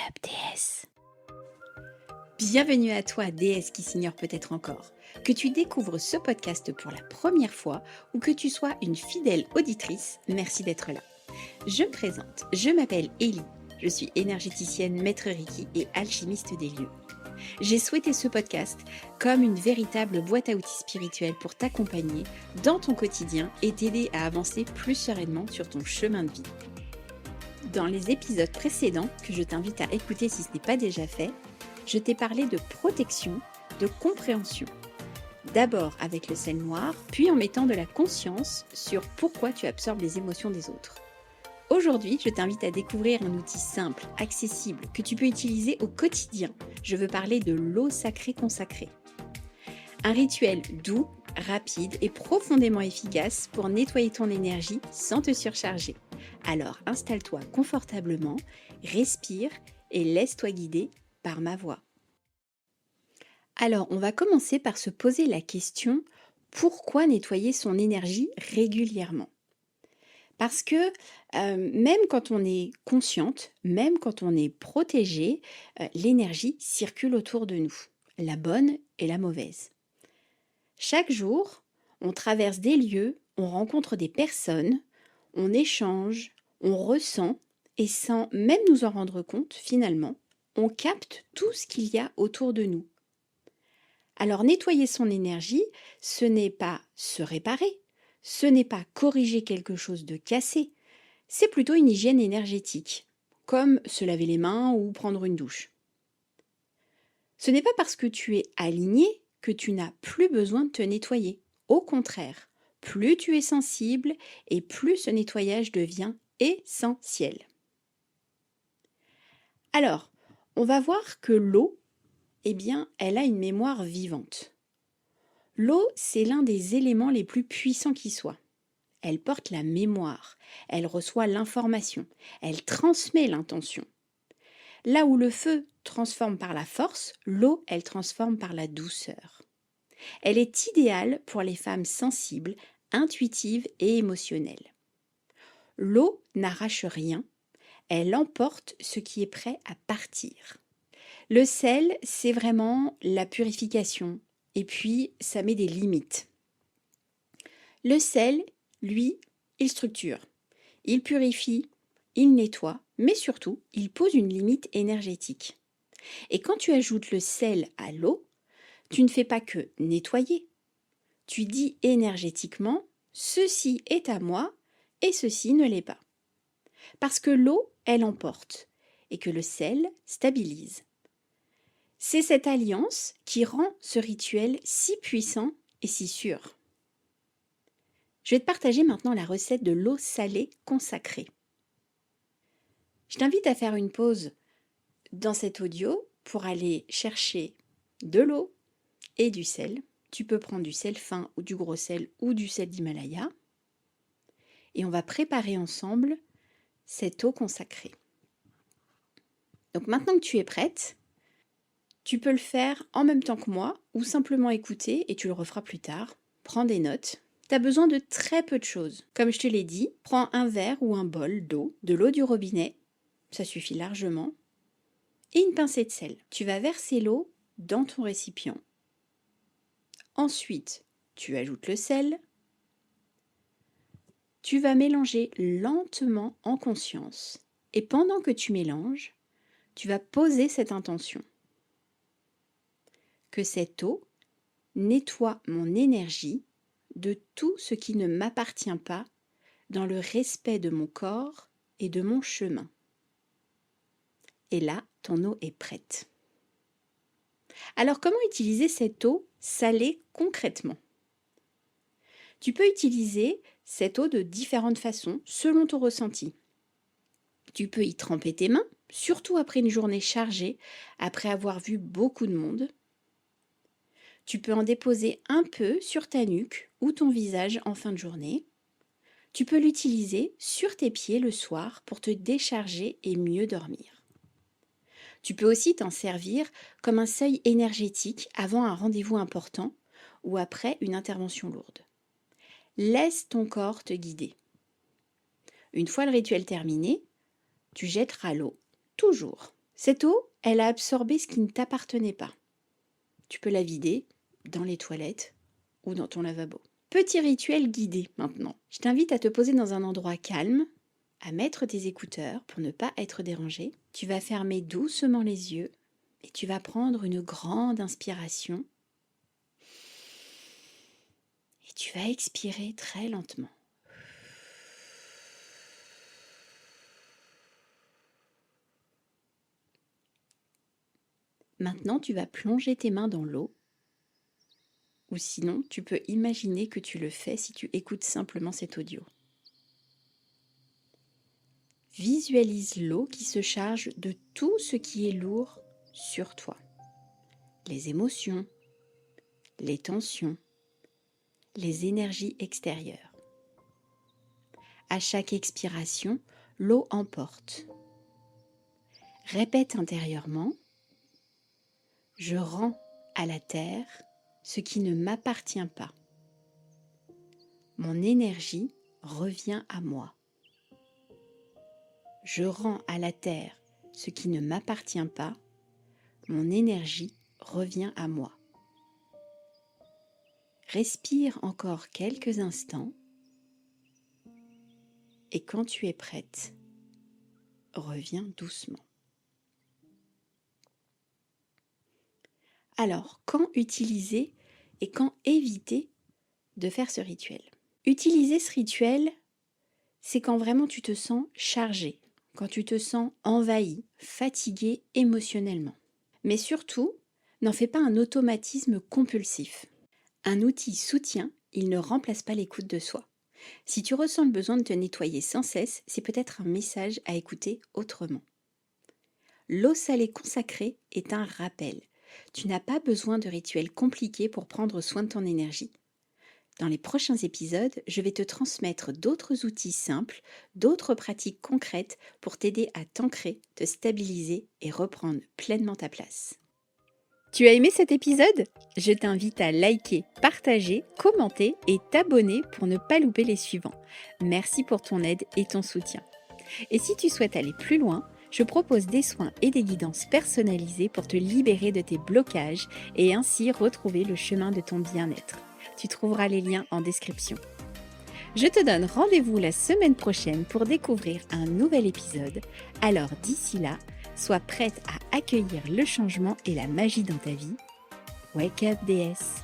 up, déesse. Bienvenue à toi, déesse qui s'ignore peut-être encore. Que tu découvres ce podcast pour la première fois ou que tu sois une fidèle auditrice, merci d'être là. Je me présente, je m'appelle Ellie. Je suis énergéticienne, maître Reiki et alchimiste des lieux. J'ai souhaité ce podcast comme une véritable boîte à outils spirituelle pour t'accompagner dans ton quotidien et t'aider à avancer plus sereinement sur ton chemin de vie. Dans les épisodes précédents, que je t'invite à écouter si ce n'est pas déjà fait, je t'ai parlé de protection, de compréhension. D'abord avec le sel noir, puis en mettant de la conscience sur pourquoi tu absorbes les émotions des autres. Aujourd'hui, je t'invite à découvrir un outil simple, accessible, que tu peux utiliser au quotidien. Je veux parler de l'eau sacrée consacrée. Un rituel doux, rapide et profondément efficace pour nettoyer ton énergie sans te surcharger. Alors installe-toi confortablement, respire et laisse-toi guider par ma voix. Alors, on va commencer par se poser la question, pourquoi nettoyer son énergie régulièrement ? Parce que même quand on est consciente, même quand on est protégé, l'énergie circule autour de nous, la bonne et la mauvaise. Chaque jour, on traverse des lieux, on rencontre des personnes, on échange, on ressent, et sans même nous en rendre compte, finalement, on capte tout ce qu'il y a autour de nous. Alors nettoyer son énergie, ce n'est pas se réparer, ce n'est pas corriger quelque chose de cassé, c'est plutôt une hygiène énergétique, comme se laver les mains ou prendre une douche. Ce n'est pas parce que tu es aligné que tu n'as plus besoin de te nettoyer. Au contraire, plus tu es sensible et plus ce nettoyage devient essentiel. Alors, on va voir que l'eau, eh bien, elle a une mémoire vivante. L'eau, c'est l'un des éléments les plus puissants qui soient. Elle porte la mémoire, elle reçoit l'information, elle transmet l'intention. Là où le feu transforme par la force, l'eau, elle transforme par la douceur. Elle est idéale pour les femmes sensibles, intuitives et émotionnelles. L'eau n'arrache rien, elle emporte ce qui est prêt à partir. Le sel, c'est vraiment la purification, et puis ça met des limites. Le sel, lui, il structure, il purifie, il nettoie, mais surtout, il pose une limite énergétique. Et quand tu ajoutes le sel à l'eau, tu ne fais pas que nettoyer. Tu dis énergétiquement, ceci est à moi et ceci ne l'est pas. Parce que l'eau, elle emporte et que le sel stabilise. C'est cette alliance qui rend ce rituel si puissant et si sûr. Je vais te partager maintenant la recette de l'eau salée consacrée. Je t'invite à faire une pause dans cet audio pour aller chercher de l'eau et du sel. Tu peux prendre du sel fin ou du gros sel ou du sel d'Himalaya. Et on va préparer ensemble cette eau consacrée. Donc maintenant que tu es prête, tu peux le faire en même temps que moi ou simplement écouter et tu le referas plus tard. Prends des notes. Tu as besoin de très peu de choses. Comme je te l'ai dit, prends un verre ou un bol d'eau, de l'eau du robinet, ça suffit largement, et une pincée de sel. Tu vas verser l'eau dans ton récipient. Ensuite, tu ajoutes le sel. Tu vas mélanger lentement en conscience. Et pendant que tu mélanges, tu vas poser cette intention. Que cette eau nettoie mon énergie de tout ce qui ne m'appartient pas dans le respect de mon corps et de mon chemin. Et là, ton eau est prête. Alors, comment utiliser cette eau salée concrètement ? Tu peux utiliser cette eau de différentes façons selon ton ressenti. Tu peux y tremper tes mains, surtout après une journée chargée, après avoir vu beaucoup de monde. Tu peux en déposer un peu sur ta nuque ou ton visage en fin de journée. Tu peux l'utiliser sur tes pieds le soir pour te décharger et mieux dormir. Tu peux aussi t'en servir comme un seuil énergétique avant un rendez-vous important ou après une intervention lourde. Laisse ton corps te guider. Une fois le rituel terminé, tu jetteras l'eau, toujours Cette eau, elle a absorbé ce qui ne t'appartenait pas. Tu peux la vider dans les toilettes ou dans ton lavabo. Petit rituel guidé maintenant. Je t'invite à te poser dans un endroit calme, à mettre tes écouteurs pour ne pas être dérangé. Tu vas fermer doucement les yeux et tu vas prendre une grande inspiration. Et tu vas expirer très lentement. Maintenant, tu vas plonger tes mains dans l'eau. Ou sinon, tu peux imaginer que tu le fais si tu écoutes simplement cet audio. Visualise l'eau qui se charge de tout ce qui est lourd sur toi. Les émotions, les tensions, les énergies extérieures. À chaque expiration, l'eau emporte. Répète intérieurement « Je rends à la terre ce qui ne m'appartient pas. Mon énergie revient à moi. Je rends à la terre ce qui ne m'appartient pas. Mon énergie revient à moi. » Respire encore quelques instants et quand tu es prête, reviens doucement. Alors, quand utiliser et quand éviter de faire ce rituel? Utiliser ce rituel, c'est quand vraiment tu te sens chargé, quand tu te sens envahi, fatigué émotionnellement. Mais surtout, n'en fais pas un automatisme compulsif. Un outil soutient, il ne remplace pas l'écoute de soi. Si tu ressens le besoin de te nettoyer sans cesse, c'est peut-être un message à écouter autrement. L'eau salée consacrée est un rappel. Tu n'as pas besoin de rituels compliqués pour prendre soin de ton énergie. Dans les prochains épisodes, je vais te transmettre d'autres outils simples, d'autres pratiques concrètes pour t'aider à t'ancrer, te stabiliser et reprendre pleinement ta place. Tu as aimé cet épisode? Je t'invite à liker, partager, commenter et t'abonner pour ne pas louper les suivants. Merci pour ton aide et ton soutien. Et si tu souhaites aller plus loin, je propose des soins et des guidances personnalisées pour te libérer de tes blocages et ainsi retrouver le chemin de ton bien-être. Tu trouveras les liens en description. Je te donne rendez-vous la semaine prochaine pour découvrir un nouvel épisode. Alors d'ici là, sois prête à accueillir le changement et la magie dans ta vie. Wake up, déesse!